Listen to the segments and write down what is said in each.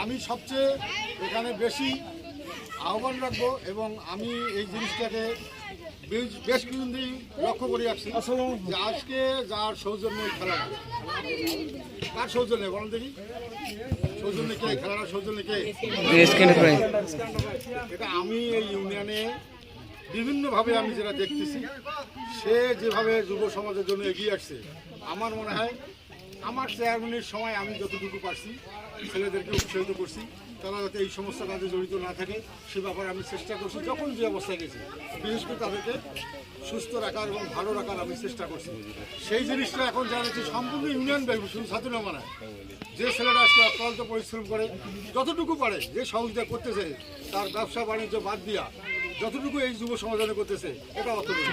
আমি সবচেয়ে এখানে বেশি আহ্বান রাখবো এবং আমি এই জিনিসটাকে বেশ কিছুদিন ধরেই লক্ষ্য করে আসছি যে আজকে যার সৌজন্যে খেলাটা, কার সৌজন্যে বলেন দেখি, সৌজন্যে কে খেলাটা, সৌজন্যে কে? এটা আমি এই ইউনিয়নে বিভিন্নভাবে আমি যেটা দেখতেছি, সে যেভাবে যুব সমাজের জন্য এগিয়ে আসছে, আমার মনে হয় আমার চেয়ারম্যানের সময় আমি যতটুকু পারছি ছেলেদেরকে উৎসাহিত করছি, তারা যাতে এই সমস্ত কাজে জড়িত না থাকে সে ব্যাপারে আমি চেষ্টা করছি। যখন যে অবস্থায় গেছি, বিশেষ করে তাদেরকে সুস্থ রাখার এবং ভালো রাখার আমি চেষ্টা করছি। সেই জিনিসটা এখন জানা যাচ্ছে সম্পূর্ণ ইউনিয়ন ব্যাংক, শুধু ছাত্র নয়, যে ছেলেরা আজকে অক্লান্ত পরিশ্রম করে যতটুকু পারে, যে সহযোগিতা করতেছে, তার ব্যবসা বাণিজ্য বাদ দিয়া যতটুকু এই যুব সমাজে করতেছে, এটা অতটুকু।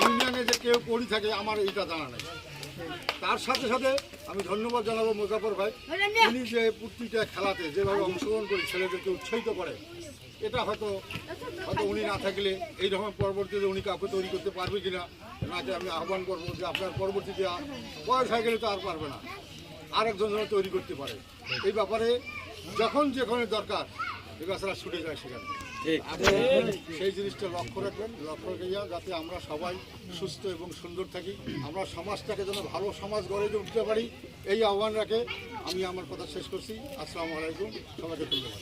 ইউনিয়নে যে কেউ পড়ি থাকে আমার এইটা জানা নেই। তার সাথে সাথে আমি ধন্যবাদ জানাবো মোজাফর ভাই, উনি যে প্রতিটা খেলাতে যেভাবে অংশগ্রহণ করে ছেলেদেরকে উৎসাহিত করে, এটা হয়তো উনি না থাকলে এইরকম পরবর্তীতে উনি কাউকে তৈরি করতে পারবে কিনা, নাকি আমি আহ্বান করবো যে আপনার পরবর্তীতে বয়স হয়ে গেলে তো আর পারবে না, আরেকজন যেন তৈরি করতে পারে। এই ব্যাপারে যখন যেখানে দরকার এই বাচ্চারা ছুটে যায় সেখানে। সেই জিনিসটা লক্ষ্য রাখবেন, লক্ষ্য রেখে যাতে আমরা সবাই সুস্থ এবং সুন্দর থাকি, আমরা সমাজটাকে যেন ভালো সমাজ গড়ে উঠতে পারি, এই আহ্বান রাখে আমি আমার কথা শেষ করছি। আসসালামু আলাইকুম, সবাইকে ধন্যবাদ।